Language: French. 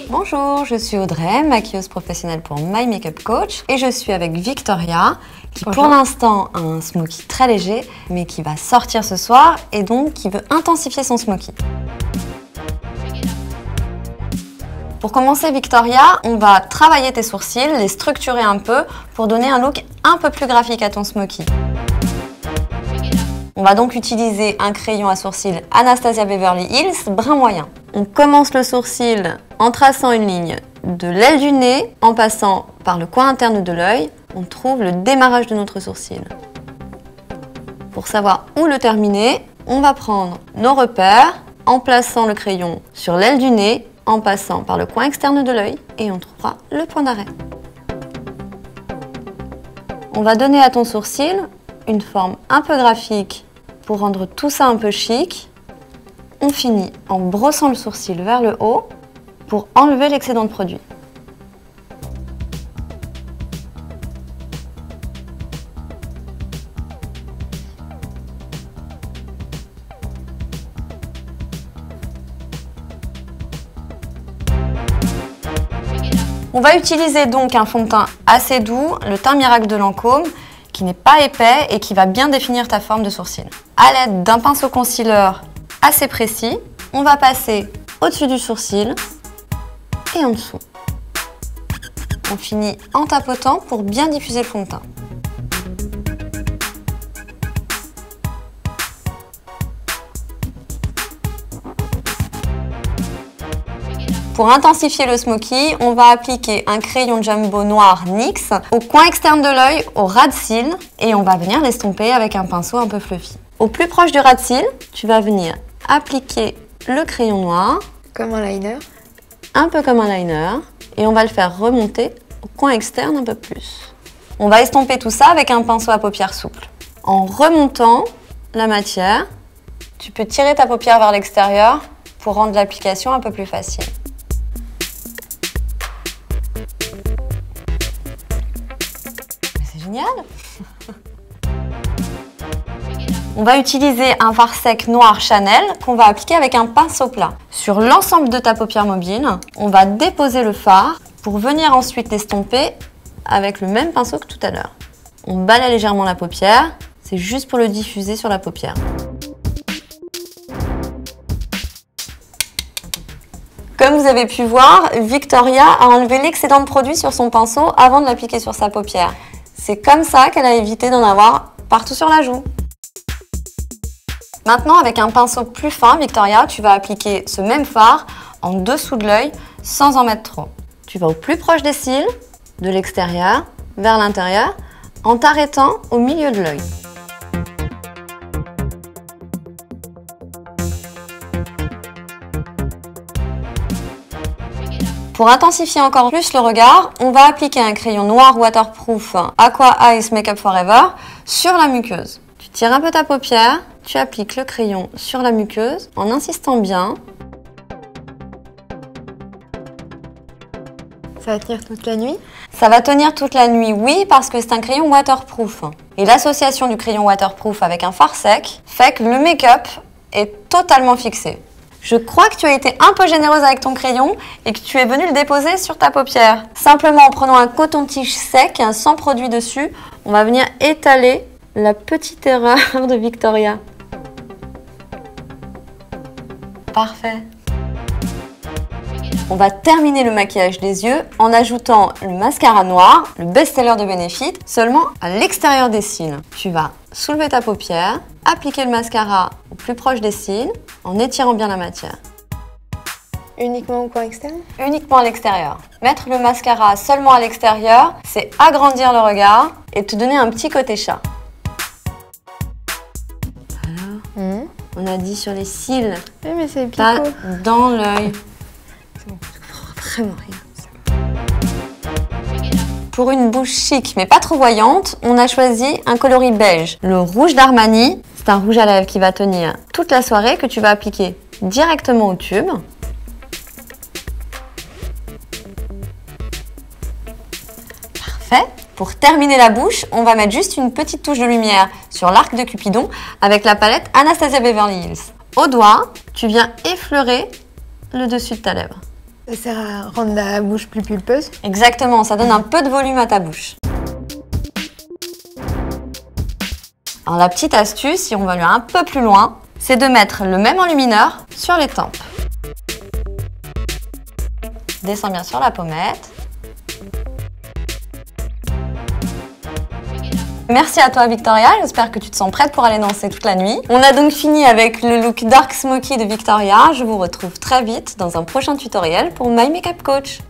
Bonjour, je suis Audrey, maquilleuse professionnelle pour My Makeup Coach et je suis avec Victoria qui pour l'instant a un smoky très léger mais qui va sortir ce soir et donc qui veut intensifier son smoky. Pour commencer Victoria, on va travailler tes sourcils, les structurer un peu pour donner un look un peu plus graphique à ton smoky. On va donc utiliser un crayon à sourcils Anastasia Beverly Hills brun moyen. On commence le sourcil en traçant une ligne de l'aile du nez, en passant par le coin interne de l'œil. On trouve le démarrage de notre sourcil. Pour savoir où le terminer, on va prendre nos repères en plaçant le crayon sur l'aile du nez, en passant par le coin externe de l'œil et on trouvera le point d'arrêt. On va donner à ton sourcil une forme un peu graphique pour rendre tout ça un peu chic. On finit en brossant le sourcil vers le haut pour enlever l'excédent de produit. On va utiliser donc un fond de teint assez doux, le teint miracle de Lancôme, qui n'est pas épais et qui va bien définir ta forme de sourcil. À l'aide d'un pinceau concealer assez précis, on va passer au-dessus du sourcil et en dessous. On finit en tapotant pour bien diffuser le fond de teint. Pour intensifier le smoky, on va appliquer un crayon jumbo noir NYX au coin externe de l'œil, au ras de cils, et on va venir l'estomper avec un pinceau un peu fluffy. Au plus proche du ras de cils, tu vas venir appliquer le crayon noir. Comme un liner. Un peu comme un liner. Et on va le faire remonter au coin externe un peu plus. On va estomper tout ça avec un pinceau à paupières souple. En remontant la matière, tu peux tirer ta paupière vers l'extérieur pour rendre l'application un peu plus facile. Génial. On va utiliser un fard sec noir Chanel qu'on va appliquer avec un pinceau plat. Sur l'ensemble de ta paupière mobile, on va déposer le fard pour venir ensuite l'estomper avec le même pinceau que tout à l'heure. On balaie légèrement la paupière, c'est juste pour le diffuser sur la paupière. Comme vous avez pu voir, Victoria a enlevé l'excédent de produit sur son pinceau avant de l'appliquer sur sa paupière. C'est comme ça qu'elle a évité d'en avoir partout sur la joue. Maintenant, avec un pinceau plus fin, Victoria, tu vas appliquer ce même fard en dessous de l'œil sans en mettre trop. Tu vas au plus proche des cils, de l'extérieur vers l'intérieur, en t'arrêtant au milieu de l'œil. Pour intensifier encore plus le regard, on va appliquer un crayon noir waterproof Aqua Ice Makeup Forever sur la muqueuse. Tu tires un peu ta paupière, tu appliques le crayon sur la muqueuse en insistant bien. Ça va tenir toute la nuit? Ça va tenir toute la nuit, oui, parce que c'est un crayon waterproof. Et l'association du crayon waterproof avec un fard sec fait que le make-up est totalement fixé. Je crois que tu as été un peu généreuse avec ton crayon et que tu es venue le déposer sur ta paupière. Simplement en prenant un coton-tige sec, sans produit dessus, on va venir étaler la petite erreur de Victoria. Parfait. On va terminer le maquillage des yeux en ajoutant le mascara noir, le best-seller de Benefit, seulement à l'extérieur des cils. Tu vas soulever ta paupière, appliquer le mascara au plus proche des cils en étirant bien la matière. Uniquement au coin externe? Uniquement à l'extérieur. Mettre le mascara seulement à l'extérieur, c'est agrandir le regard et te donner un petit côté chat. Alors, on a dit sur les cils, Oui, mais c'est pas picot. dans l'œil. Vraiment rien. Pour une bouche chic mais pas trop voyante, on a choisi un coloris beige. Le rouge d'Armani, c'est un rouge à lèvres qui va tenir toute la soirée que tu vas appliquer directement au tube. Parfait. Pour terminer la bouche, on va mettre juste une petite touche de lumière sur l'arc de Cupidon avec la palette Anastasia Beverly Hills. Au doigt, tu viens effleurer le dessus de ta lèvre. Ça sert à rendre la bouche plus pulpeuse. Exactement, ça donne un peu de volume à ta bouche. Alors la petite astuce, si on va aller un peu plus loin, c'est de mettre le même enlumineur sur les tempes. Descends bien sur la pommette. Merci à toi Victoria, j'espère que tu te sens prête pour aller danser toute la nuit. On a donc fini avec le look Dark Smoky de Victoria. Je vous retrouve très vite dans un prochain tutoriel pour My Makeup Coach.